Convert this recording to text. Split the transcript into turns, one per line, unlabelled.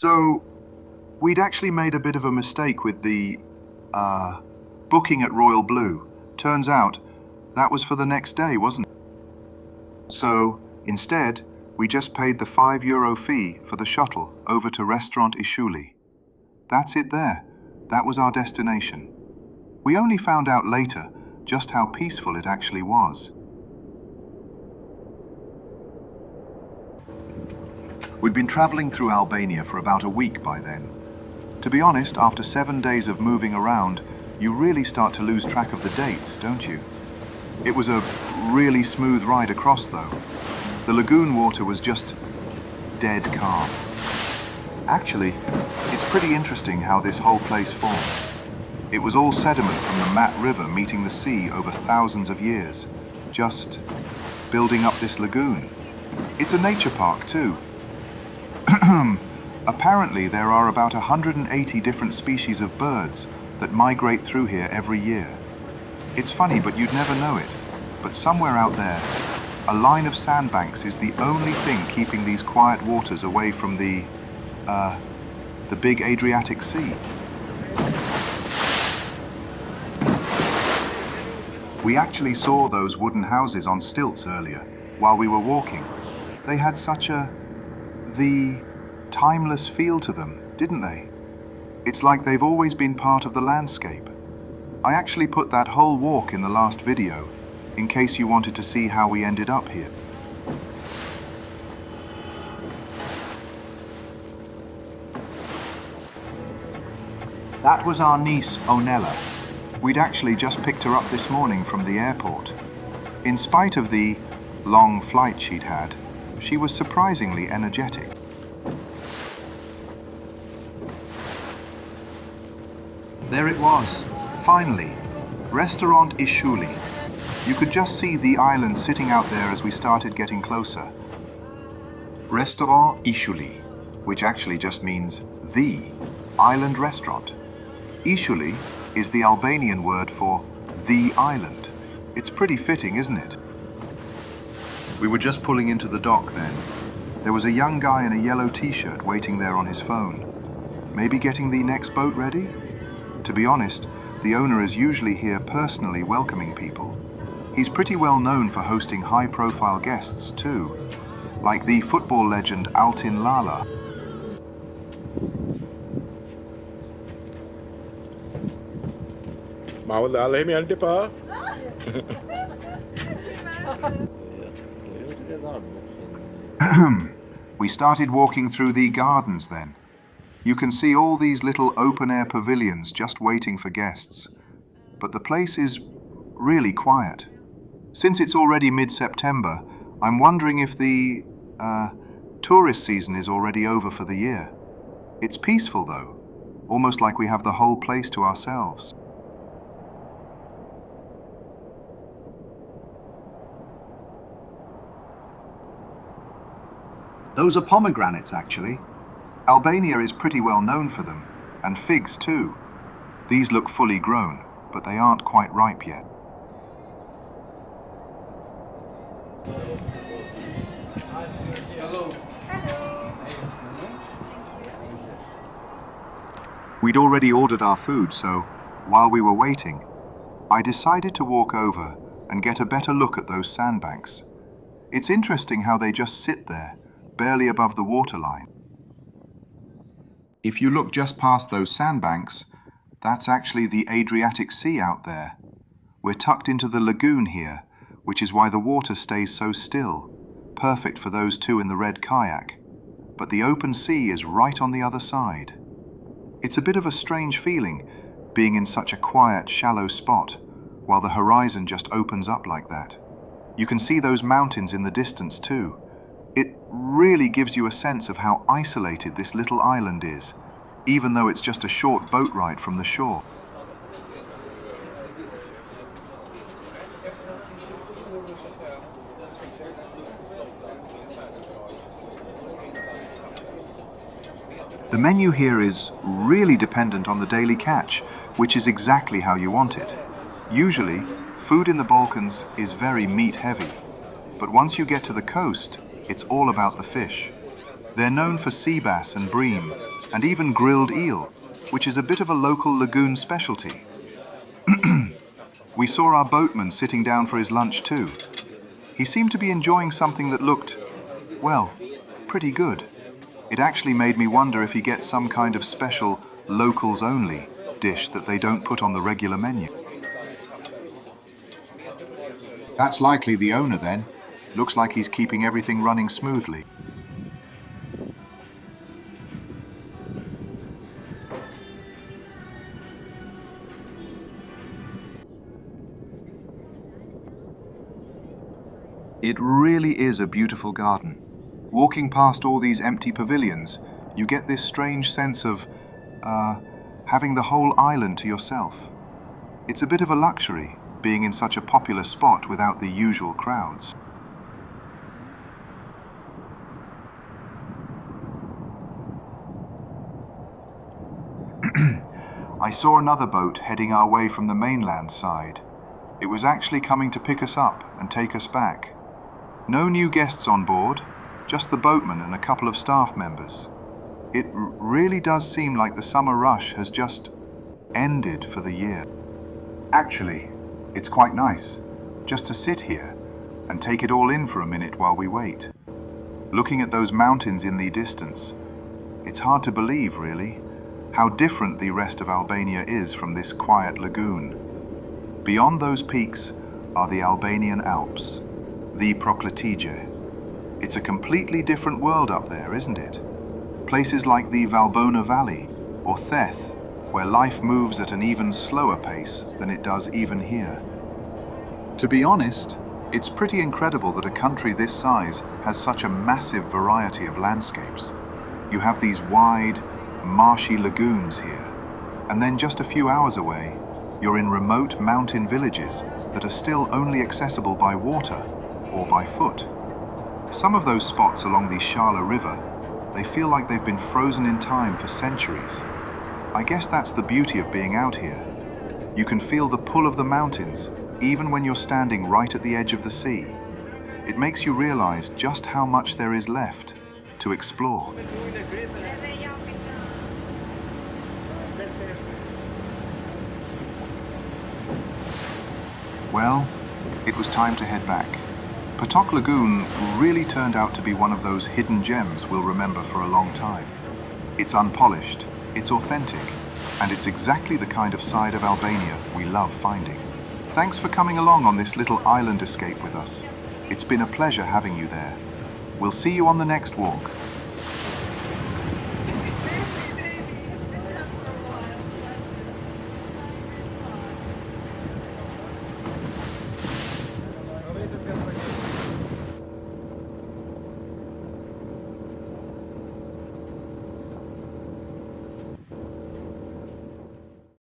So, we'd actually made a bit of a mistake with the, booking at Royal Blue. Turns out, that was for the next day, wasn't it? So, instead, we just paid the €5 fee for the shuttle over to Restorant Ishulli. That's it there. That was our destination. We only found out later just how peaceful it actually was. We'd been traveling through Albania for about a week by then. To be honest, after 7 days of moving around, you really start to lose track of the dates, don't you? It was a really smooth ride across, though. The lagoon water was just dead calm. Actually, it's pretty interesting how this whole place formed. It was all sediment from the Mat River meeting the sea over thousands of years, just building up this lagoon. It's a nature park, too. Apparently, there are about 180 different species of birds that migrate through here every year. It's funny, but you'd never know it. But somewhere out there, a line of sandbanks is the only thing keeping these quiet waters away from the big Adriatic Sea. We actually saw those wooden houses on stilts earlier, while we were walking. They had such the timeless feel to them, didn't they? It's like they've always been part of the landscape. I actually put that whole walk in the last video, in case you wanted to see how we ended up here. That was our niece, Onella. We'd actually just picked her up this morning from the airport. In spite of the long flight she'd had, she was surprisingly energetic. There it was, finally, Restorant Ishulli. You could just see the island sitting out there as we started getting closer. Restorant Ishulli, which actually just means the island restaurant. Ishulli is the Albanian word for the island. It's pretty fitting, isn't it? We were just pulling into the dock then. There was a young guy in a yellow t-shirt waiting there on his phone. Maybe getting the next boat ready? To be honest, the owner is usually here personally welcoming people. He's pretty well known for hosting high-profile guests too, like the football legend Altin Lala. We started walking through the gardens then. You can see all these little open-air pavilions just waiting for guests. But the place is really quiet. Since it's already mid-September, I'm wondering if the tourist season is already over for the year. It's peaceful though, almost like we have the whole place to ourselves. Those are pomegranates, actually. Albania is pretty well known for them, and figs too. These look fully grown, but they aren't quite ripe yet. We'd already ordered our food, so while we were waiting, I decided to walk over and get a better look at those sandbanks. It's interesting how they just sit there, barely above the waterline. If you look just past those sandbanks, that's actually the Adriatic Sea out there. We're tucked into the lagoon here, which is why the water stays so still, perfect for those two in the red kayak. But the open sea is right on the other side. It's a bit of a strange feeling, being in such a quiet, shallow spot, while the horizon just opens up like that. You can see those mountains in the distance too. It really gives you a sense of how isolated this little island is, even though it's just a short boat ride from the shore. The menu here is really dependent on the daily catch, which is exactly how you want it. Usually, food in the Balkans is very meat-heavy, but once you get to the coast, it's all about the fish. They're known for sea bass and bream, and even grilled eel, which is a bit of a local lagoon specialty. We saw our boatman sitting down for his lunch too. He seemed to be enjoying something that looked, well, pretty good. It actually made me wonder if he gets some kind of special locals-only dish that they don't put on the regular menu. That's likely the owner then. Looks like he's keeping everything running smoothly. It really is a beautiful garden. Walking past all these empty pavilions, you get this strange sense of, having the whole island to yourself. It's a bit of a luxury, being in such a popular spot without the usual crowds. I saw another boat heading our way from the mainland side. It was actually coming to pick us up and take us back. No new guests on board, just the boatman and a couple of staff members. It really does seem like the summer rush has just ended for the year. Actually, it's quite nice just to sit here and take it all in for a minute while we wait. Looking at those mountains in the distance, it's hard to believe, really, how different the rest of Albania is from this quiet lagoon. Beyond those peaks are the Albanian Alps, the Prokletije. It's a completely different world up there, isn't it? Places like the Valbona Valley or Theth, where life moves at an even slower pace than it does even here. To be honest, it's pretty incredible that a country this size has such a massive variety of landscapes. You have these wide, marshy lagoons here, and then just a few hours away, you're in remote mountain villages that are still only accessible by water or by foot. Some of those spots along the Shala River, they feel like they've been frozen in time for centuries. I guess that's the beauty of being out here. You can feel the pull of the mountains, even when you're standing right at the edge of the sea. It makes you realize just how much there is left to explore. Well, it was time to head back. Patok Lagoon really turned out to be one of those hidden gems we'll remember for a long time. It's unpolished, it's authentic, and it's exactly the kind of side of Albania we love finding. Thanks for coming along on this little island escape with us. It's been a pleasure having you there. We'll see you on the next walk.